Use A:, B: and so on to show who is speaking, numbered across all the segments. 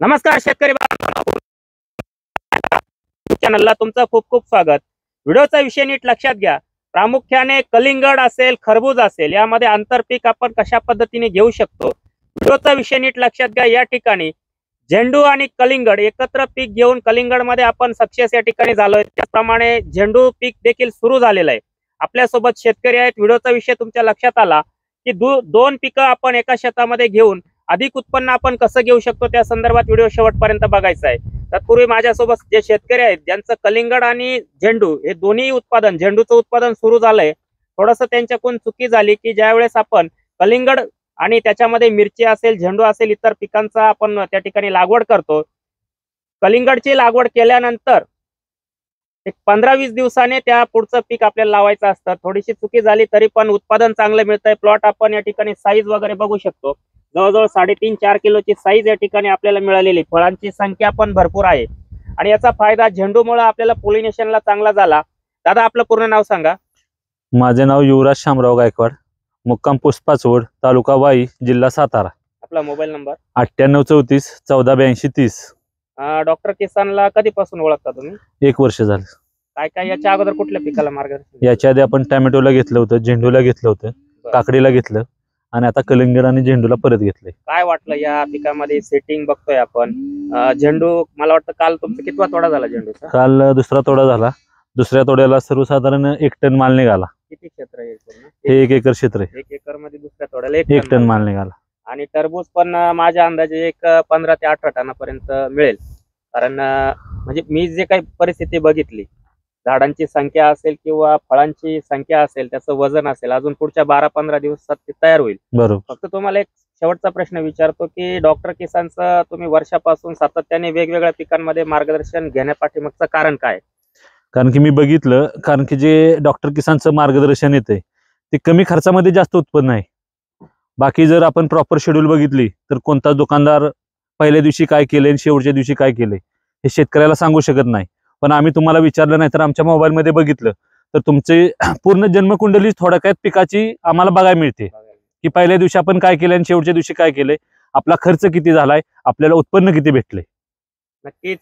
A: नमस्कार शेतकरी बांधवांनो, चॅनलला तुमचं खूप खूप स्वागत। व्हिडिओचा विषय नीट लक्षात घ्या। प्रामुख्याने कलिंगड असेल, खरबूज असेल, यामध्ये आंतरपीक आपण कशा पद्धतीने घेऊ शकतो, व्हिडिओचा विषय नीट लक्षात घ्या। या ठिकाणी झेंडू आणि कलिंगड एकत्र पीक घेऊन कलिंगड मध्ये आपण सक्सेस या ठिकाणी झालोय, त्याप्रमाणे झेंडू पीक देखील सुरू झालेलं आहे। आपल्या सोबत शेतकरी आहेत। व्हिडिओचा विषय तुमच्या लक्षात आला की दोन पिकं आपण एका शेतामध्ये घेऊन अधिक उत्पन्न आपण कसं घेऊ शकतो, त्या संदर्भात व्हिडिओ शेवटपर्यंत बघायचा आहे। तत्पूर्वी माझ्यासोबत जे शेतकरी आहेत ज्यांचं कलिंगड आणि झेंडू हे दोन्ही उत्पादन, झेंडूचं उत्पादन सुरू झालंय, थोडंसं त्यांच्याकडून चुकी झाली की ज्यावेळेस आपण कलिंगड आणि त्याच्यामध्ये मिरची असेल, झेंडू असेल, इतर पिकांचा आपण त्या ठिकाणी लागवड करतो। कलिंगडची लागवड केल्यानंतर एक 15-20 दिवसाने त्या पुढचं पीक आपल्याला लावायचं असतं। थोडीशी चुकी झाली तरी पण उत्पादन चांगलं मिळतंय। प्लॉट आपण या ठिकाणी साईज वगैरे बघू शकतो, जवळजवळ 3.5-4 किलोची साईज या ठिकाणी आपल्याला मिळालेली। फळांची संख्या पण भरपूर आहे आणि याचा फायदा झेंडूमुळे आपल्याला पॉलिनेशनला चांगला झाला। दादा, आपलं पूर्ण नाव सांगा।
B: माझे नाव युवराज शामराव गायकवाड, मुक्काम पुष्पाचोड, तालुका वाई, जिल्हा सातारा।
A: आपला मोबाईल नंबर
B: 9834 148230।
A: डॉक्टर किसानला कधीपासून ओळखता तुम्ही?
B: 1 वर्ष झालं।
A: काय काय याच्या अगोदर कुठल्या पिकाला मार्गदर्शन?
B: याच्या आधी आपण टोमॅटोला घेतलं होतं, झेंडूला घेतलं होतं, काकडीला घेतलं आणि आता कलिंगड आणि झेंडूला परत घेतलंय।
A: काय वाटलं या पिकामध्ये सेटिंग बघतोय आपण? झेंडू मला वाटतं काल तुमचा कितवा तोडा झाला झेंडूचा?
B: काल दुसरा तोडा झाला। दुसऱ्या तोड्याला सर्वसाधारण 1 टन माल निघाला।
A: किती क्षेत्र आहे पूर्ण?
B: हे 1 एकर क्षेत्र आहे।
A: 1 एकर मध्ये दुसऱ्या तोड्याला
B: 1 टन माल निघाला।
A: आणि टरबूज पण माझ्या अंदाजे एक 15 ते 18 टनापर्यंत मिळेल। कारण म्हणजे मी जे काही परिस्थिती बघितली, झाडांची संख्या असेल किंवा फळांची संख्या असेल, त्याचं वजन असेल, अजून पुढच्या 12-15 दिवसात ते तयार होईल।
B: बरोबर।
A: फक्त तुम्हाला एक शेवटचा प्रश्न विचारतो की डॉक्टर किसानचं तुम्ही वर्षापासून सातत्याने वेगवेगळ्या पिकांमध्ये मार्गदर्शन घेण्यापाठीमागचं कारण काय?
B: कारण की मी बघितलं, कारण की जे डॉक्टर किसानचं मार्गदर्शन येते ते कमी खर्चामध्ये जास्त उत्पन्न आहे। बाकी जर आपण प्रॉपर शेड्यूल बघितली तर कोणता दुकानदार पहिल्या दिवशी काय केले आणि शेवटच्या दिवशी काय केले हे शेतकऱ्याला सांगू शकत नाही। पण आम्ही तुम्हाला विचारलं नाही तर आमच्या मोबाईल मध्ये बघितलं तर तुमचे पूर्ण जन्मकुंडली थोडक्यात पिकाची आम्हाला बघायला मिळते की पहिल्या दिवशी आपण काय केलं आणि शेवटच्या दिवशी काय केलंय, आपला खर्च किती झालाय, आपल्याला उत्पन्न किती भेटले।
A: नक्कीच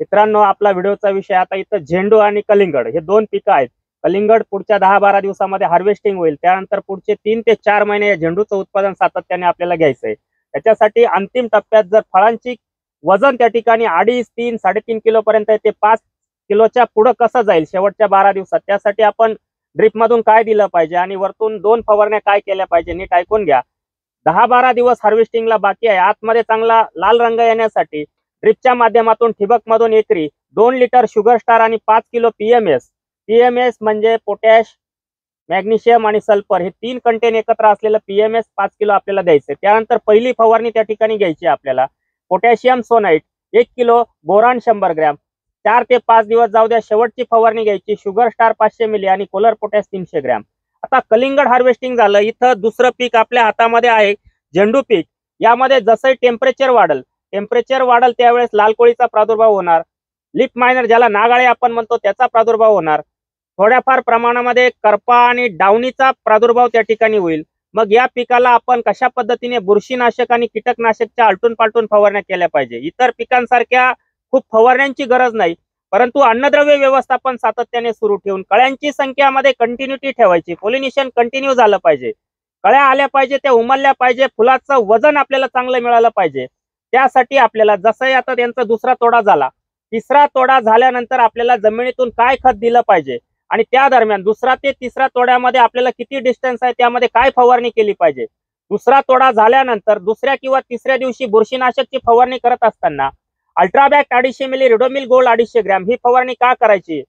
A: मित्रांनो, आपला व्हिडिओचा विषय आता इथं झेंडू आणि कलिंगड हे दोन पिकं आहेत। कलिंगड पुढच्या 10-12 दिवसामध्ये हार्वेस्टिंग होईल, त्यानंतर पुढचे 3 ते 4 महिने या झेंडूचं उत्पादन सातत्याने आपल्याला घ्यायचंय। त्याच्यासाठी अंतिम टप्प्यात जर फळांची वजन त्या ठिकाणी 2.5, 3, 3.5 किलो पर्यंत ते 5 किलोच्या पुढे कसं जाईल शेवटच्या 12 दिवसात, त्यासाठी आपण ड्रिप मधून काय दिलं पाहिजे आणि वरतून 2 फवारण्या काय केल्या पाहिजे, नीट ऐकून घ्या। 10-12 दिवस हार्वेस्टिंगला बाकी आहे। आतमध्ये चांगला लाल रंग येण्यासाठी ड्रिपच्या माध्यमातून ठिबक मधून एकरी 2 लिटर शुगर स्टार आणि 5 किलो पीएमएस म्हणजे पोटॅश, मॅग्नेशियम आणि सल्फर हे 3 कंटेन एकत्र असलेलं पीएमएस 5 किलो आपल्याला द्यायचं। त्यानंतर पहिली फवारणी त्या ठिकाणी घ्यायची आपल्याला पोटॅशियम सोनाइट 1 किलो, बोरान 100 ग्रॅम। 4 ते 5 दिवस जाऊ द्या, शेवटची फवारणी घ्यायची शुगर स्टार 500 मिली आणि कोलर पोटॅश 300 ग्रॅम। आता कलिंगड हार्वेस्टिंग झालं, इथं दुसरं पीक आपल्या हातामध्ये आहे झेंडू पीक। यामध्ये जसं टेम्परेचर वाढल त्यावेळेस लाल कोळीचा प्रादुर्भाव होणार, लिप मायनर ज्याला नागाळे आपण म्हणतो त्याचा प्रादुर्भाव होणार, थोड्याफार प्रमाणामध्ये करपा आणि डावणीचा प्रादुर्भाव त्या ठिकाणी होईल। मग या पिकाला आपण कशा पद्धतीने बुरशीनाशक आणि कीटकनाशकच्या आलटून पालटून फवारण्या केल्या पाहिजे। इतर पिकांसारख्या खूप फवारण्यांची गरज नाही, परंतु अन्नद्रव्य व्यवस्थापन सातत्याने सुरू ठेवून कळ्यांची संख्यामध्ये कंटिन्युटी ठेवायची। पॉलिनेशन कंटिन्यू झालं पाहिजे, कळ्या आल्या पाहिजे, त्या उमलल्या पाहिजे, फुलाचं वजन आपल्याला चांगलं मिळालं पाहिजे। त्यासाठी आपल्याला जसं आता त्यांचा दुसरा तोडा झाला, तिसरा तोडा झाल्यानंतर आपल्याला जमिनीतून काय खत दिलं पाहिजे आणि त्या दरम्यान दुसरा ते तिसरा तोड्यामध्ये आपल्याला किती डिस्टन्स आहे, त्यामध्ये काय फवारणी केली पाहिजे। दुसरा तोडा झाल्यानंतर दुसऱ्या किंवा तिसऱ्या दिवशी बुरशीनाशकची फवारणी करत असताना अल्ट्राबॅक 250 मिली, रिडोमिल गोल्ड 250 ग्रॅम ही फवारणी का करायची?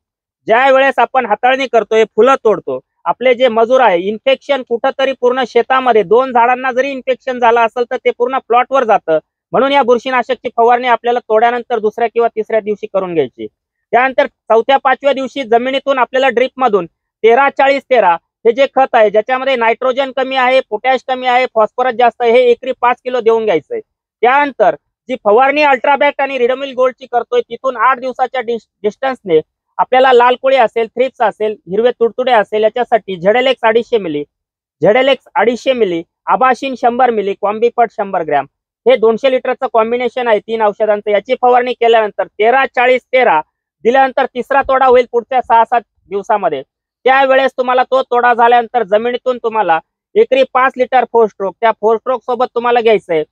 A: ज्या वेळेस आपण हाताळणी करतोय, फुलं तोडतो, आपले जे मजूर आहे, इन्फेक्शन कुठंतरी पूर्ण शेतामध्ये 2 झाडांना जरी इन्फेक्शन झालं असेल तर ते पूर्ण प्लॉटवर जातं। म्हणून या बुरशीनाशकची फवारणी आपल्याला तोड्यानंतर दुसऱ्या किंवा तिसऱ्या दिवशी करून घ्यायची। त्यानंतर 4थ्या-5व्या दिवशी जमिनीतून आपल्याला ड्रिप मधून 13-40-13 हे जे खत आहे, ज्याच्यामध्ये नायट्रोजन कमी आहे, पोटॅश कमी आहे, फॉस्फरस जास्त आहे, हे एकरी 5 किलो देऊन घ्यायचंय। त्यानंतर जी फवारणी अल्ट्राबॅक्ट आणि रिडोमिल गोल्डची करतोय, तिथून 8 दिवसाच्या डिस्टन्सने आपल्याला लाल कोळी असेल, थ्रिप्स असेल, हिरवे तुडतुडे असेल, याच्यासाठी झेडेलेक्स 250 मिली, आबाशिन 100 मिली, कॉम्बिफट 100 ग्रॅम हे 200 लिटरचं कॉम्बिनेशन आहे 3 औषधांचं. याची फवारणी केल्यानंतर 13-40-13 दिल्यानंतर तिसरा तोडा होईल पुढच्या 6-7 दिवसामध्ये. त्यावेळेस तुम्हाला तो तोडा झाल्यानंतर जमिनीतून तुम्हाला एकरी 5 लिटर 4 स्ट्रोक, त्या 4 स्ट्रोक सोबत तुम्हाला घ्यायचंय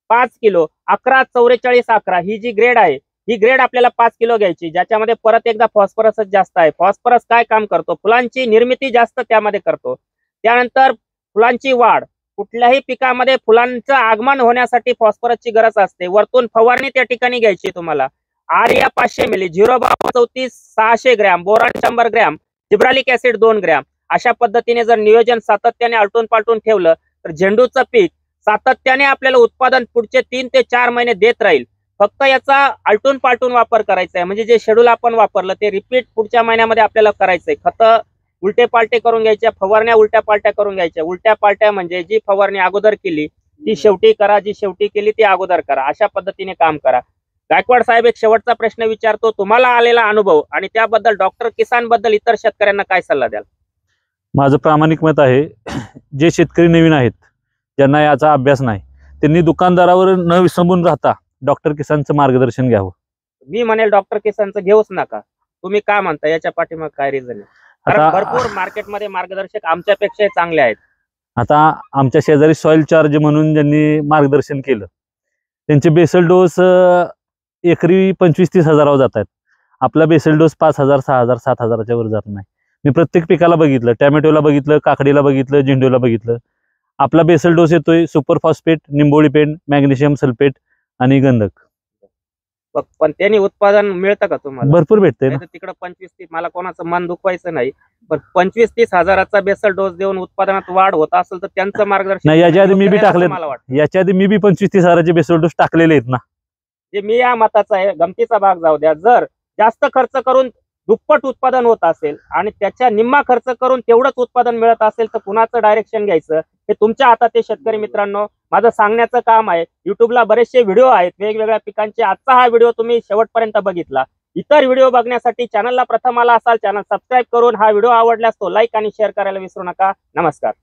A: 5 किलो 11-44-11 ही जी ग्रेड आहे, ही ग्रेड आपल्याला 5 किलो घ्यायची, ज्याच्यामध्ये परत एकदा फॉस्फरसच जास्त आहे. फॉस्फरस काय काम करतो? फुलांची निर्मिती जास्त त्यामध्ये करतो. त्यानंतर फुलांची वाढ, कुठल्याही पिकामध्ये फुलांचं आगमन होण्यासाठी फॉस्फरसची गरज असते. वरतून फवारणी त्या ठिकाणी घ्यायची तुम्हाला. आर्या 500 मिली, 0-34 600 gram, boron 100 gram, gibberellic acid 2 gram. अशा पद्धतीने जर नियोजन सातत्याने आलटून पालटून ठेवलं तर झेंडूचं पीक सातत्याने आपल्याला उत्पादन पुढचे 3 ते 4 महिने देत राहील. फक्त याचा आलटून पालटून वापर करायचा आहे. म्हणजे जे शेड्यूल आपण वापरलं ते रिपीट पुढच्या महिन्यामध्ये आपल्याला करायचंय. खतं उलटे पालटे करून घ्यायच्या, फवारण्या उलट्या पालट्या करून घ्यायच्या. उलट्या पालट्या म्हणजे जी फवारणी अगोदर केली ती शेवटी करा, जी शेवटी केली ती अगोदर करा. अशा पद्धतीने काम करा. गायकवाड साहेब, एक शेवटचा प्रश्न विचारतो. तुम्हाला आलेला अनुभव आणि त्याबद्दल डॉक्टर किसान बद्दल इतर शेतकऱ्यांना काय सल्ला द्याल?
B: माझं प्रामाणिक मत आहे, जे शेतकरी नवीन आहेत, ज्यांना याचा अभ्यास नाही, त्यांनी दुकानदारावर न विसंबून राहता डॉक्टर किसानचं मार्गदर्शन घ्यावं.
A: मी म्हणेल डॉक्टर किसानचं घेऊच नका. तुम्ही काय म्हणता? याच्या पाठीमाग काय रिझन आहे? कारण भरपूर मार्केटमध्ये मार्गदर्शक आमच्यापेक्षा चांगले आहेत.
B: आता आमच्या शेजारी सॉइल चार्ज म्हणून ज्यांनी मार्गदर्शन केलं, त्यांचे बेसल डोस एकरी 25-30 हजारावर जात आहेत. आपला बेसल डोस 5,000, 6,000, 7,000च्या वर जात नाही. मी प्रत्येक पिकाला बघितलं, टॅमॅटोला बघितलं, काकडीला बघितलं, झेंडूला बघितलं. आपला बेसल डोस येतोय सुपर फॉस्फेट, निंबोळी पेंट, मॅग्नेशियम सल्फेट आणि गंधक.
A: पण त्यांनी उत्पादन मिळतं का तुम्हाला?
B: भरपूर भेटतंय ना.
A: तिकडे 25-30, मला कोणाचं मन दुखवायचं नाही, पण 25-30 हजाराचा बेसल डोस देऊन उत्पादनात वाढ होत असेल तर त्यांचं मार्गदर्शन
B: नाही. याच्या आधी मी बी टाकले,
A: मला वाटतं.
B: याच्या आधी मी बी 25-30 हजाराचे बेसल डोस टाकलेले आहेत ना.
A: जे मी या मताचा आहे, गमतीचा भाग जाऊ द्या. जर जास्त खर्च करून दुप्पट उत्पादन होत असेल आणि त्याच्या निम्मा खर्च करून तेवढंच उत्पादन मिळत असेल तर कुणाचं डायरेक्शन घ्यायचं हे तुमच्या हातात आहे. शेतकरी मित्रांनो, माझं सांगण्याचं काम आहे. युट्यूबला बरेचसे व्हिडिओ आहेत वेगवेगळ्या पिकांचे. आजचा हा व्हिडिओ तुम्ही शेवटपर्यंत बघितला. इतर व्हिडिओ बघण्यासाठी चॅनलला प्रथम आला असाल, चॅनल सबस्क्राईब करून हा व्हिडिओ आवडल्यास तो लाईक आणि शेअर करायला विसरू नका. नमस्कार.